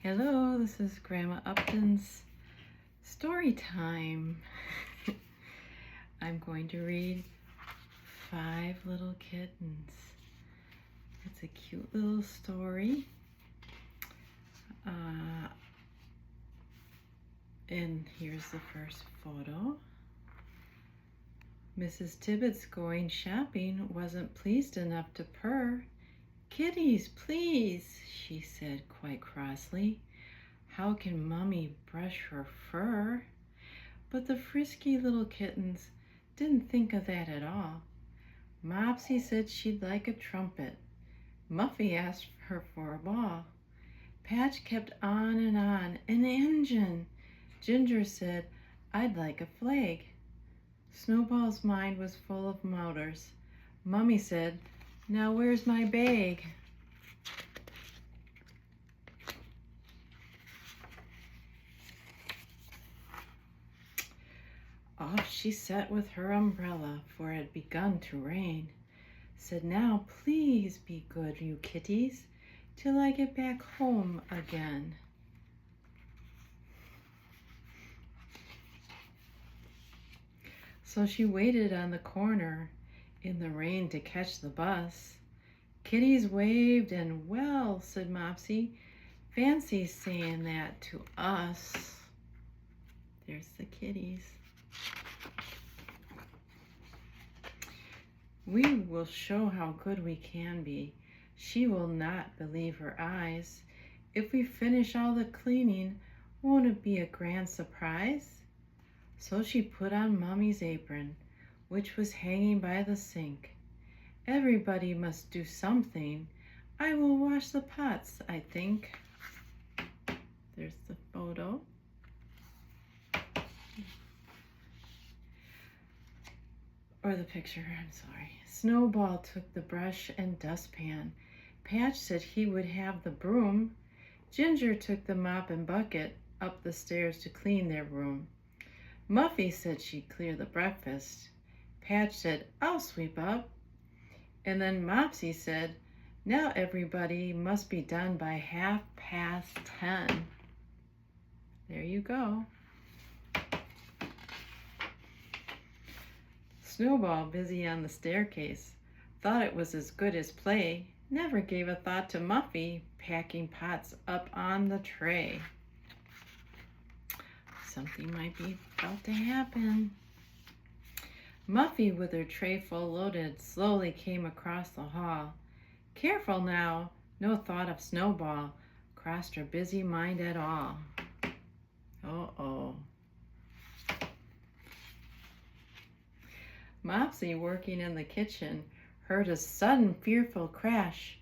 Hello, this is Grandma Upton's story time. I'm going to read 5 Little Kittens. It's a cute little story. And here's the first photo. Mrs. Tibbetts going shopping wasn't pleased enough to purr. "Kitties, please," she said quite crossly. "How can Mummy brush her fur?" But the frisky little kittens didn't think of that at all. Mopsy said she'd like a trumpet. Muffy asked her for a ball. Patch kept on, an engine. Ginger said, "I'd like a flag." Snowball's mind was full of motors. Mummy said, "Now where's my bag?" Off she set with her umbrella, for it had begun to rain. Said, "Now please be good, you kitties, till I get back home again." So she waited on the corner in the rain to catch the bus. Kitties waved and, "Well," said Mopsy, "fancy saying that to us." There's the kitties. "We will show how good we can be. She will not believe her eyes. If we finish all the cleaning, won't it be a grand surprise?" So she put on Mummy's apron, which was hanging by the sink. "Everybody must do something. I will wash the pots, I think." There's the photo. Or the picture, I'm sorry. Snowball took the brush and dustpan. Patch said he would have the broom. Ginger took the mop and bucket up the stairs to clean their room. Muffy said she'd clear the breakfast. Patch said, "I'll sweep up." And then Mopsy said, "Now everybody must be done by 10:30. There you go. Snowball, busy on the staircase, thought it was as good as play, never gave a thought to Muffy packing pots up on the tray. Something might be about to happen. Muffy, with her tray full loaded, slowly came across the hall. Careful now, no thought of Snowball crossed her busy mind at all. Uh-oh. Mopsy, working in the kitchen, heard a sudden fearful crash.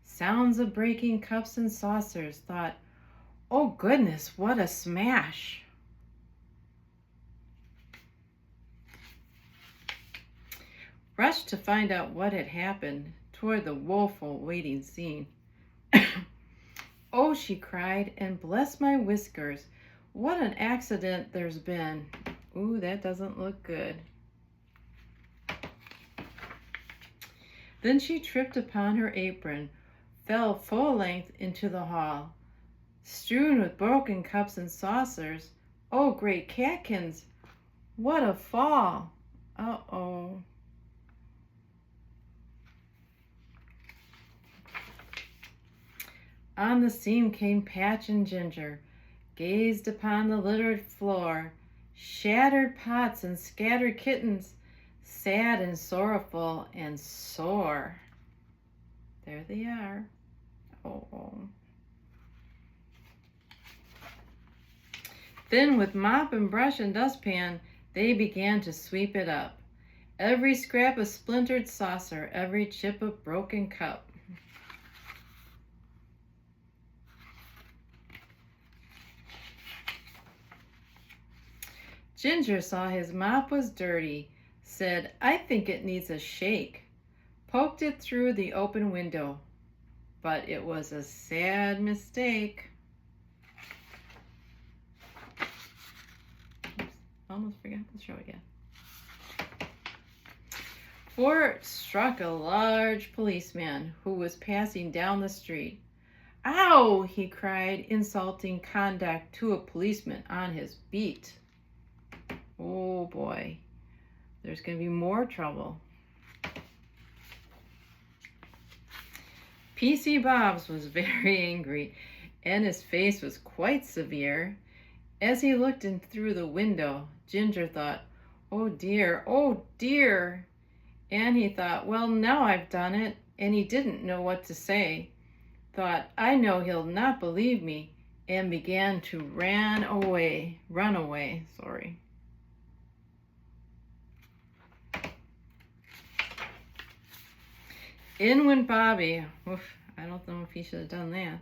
Sounds of breaking cups and saucers. Thought, "Oh goodness, what a smash!" Rushed to find out what had happened toward the woeful waiting scene. "Oh," she cried, "and bless my whiskers, what an accident there's been." Ooh, that doesn't look good. Then she tripped upon her apron, fell full length into the hall, strewn with broken cups and saucers. Oh, great catkins, what a fall! Uh-oh. On the scene came Patch and Ginger, gazed upon the littered floor, shattered pots and scattered kittens, sad and sorrowful and sore. There they are. Oh. Then with mop and brush and dustpan, they began to sweep it up. Every scrap of splintered saucer, every chip of broken cup. Ginger saw his mop was dirty, said, "I think it needs a shake," poked it through the open window. But it was a sad mistake. Oops, almost forgot to show again. For it struck a large policeman who was passing down the street. Ow! He cried, insulting conduct to a policeman on his beat. Oh boy, there's going to be more trouble. P.C. Bobs was very angry, and his face was quite severe. As he looked in through the window, Ginger thought, oh dear, oh dear. And he thought, well, now I've done it, and he didn't know what to say. Thought, I know he'll not believe me, and began to run away. In went Bobby. Oof, I don't know if he should have done that.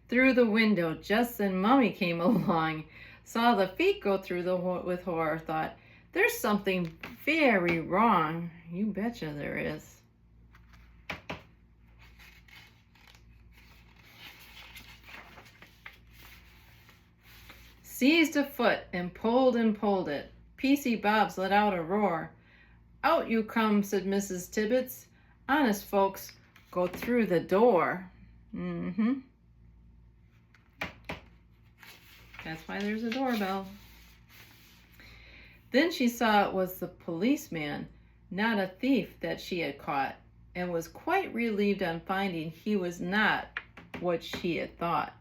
Through the window, just then Mummy came along, saw the feet go through with horror, thought, there's something very wrong. You betcha there is. Seized a foot and pulled it. P.C. Bobs let out a roar. Out you come, said Mrs. Tibbets. Honest folks go through the door. That's why there's a doorbell. Then she saw it was the policeman, not a thief that she had caught, and was quite relieved on finding he was not what she had thought.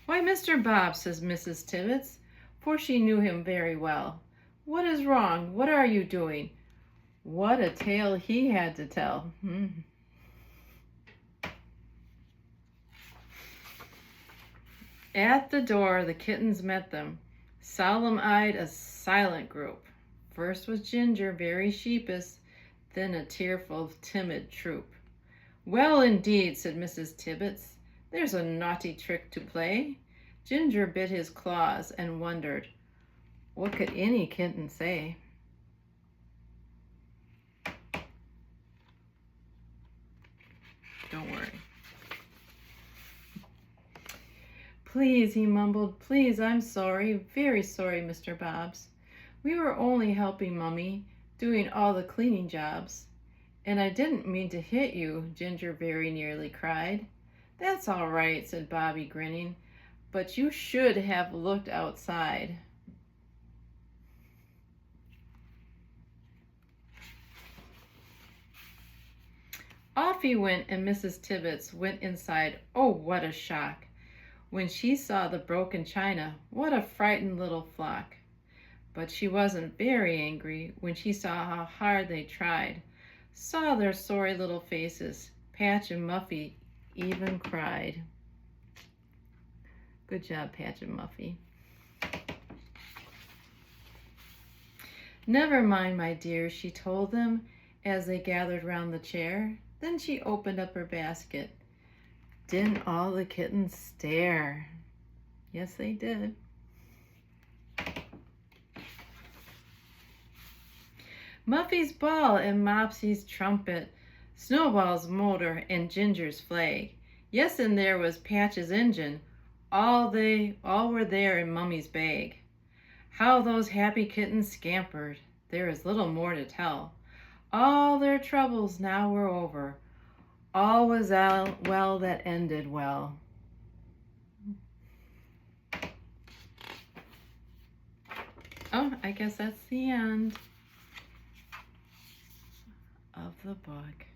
Why, Mr. Bob, says Mrs. Tibbets, for she knew him very well. What is wrong? What are you doing? What a tale he had to tell. At the door, the kittens met them, solemn-eyed, a silent group. First was Ginger, very sheepish, then a tearful, timid troop. Well, indeed, said Mrs. Tibbets, there's a naughty trick to play. Ginger bit his claws and wondered, what could any kitten say? Don't worry. Please, he mumbled, please, I'm sorry, very sorry, Mr. Bobbs. We were only helping Mummy, doing all the cleaning jobs. And I didn't mean to hit you, Ginger very nearly cried. That's all right, said Bobby, grinning, but you should have looked outside. Off he went, and Mrs. Tibbets went inside. Oh, what a shock! When she saw the broken china, what a frightened little flock. But she wasn't very angry when she saw how hard they tried, saw their sorry little faces. Patch and Muffy even cried. Good job, Patch and Muffy. Never mind, my dear, she told them as they gathered round the chair. Then she opened up her basket. Didn't all the kittens stare? Yes, they did. Muffy's ball and Mopsy's trumpet, Snowball's motor and Ginger's flag. Yes, and there was Patch's engine. All were there in Mummy's bag. How those happy kittens scampered. There is little more to tell. All their troubles now were over. All was well that ended well. Oh, I guess that's the end of the book.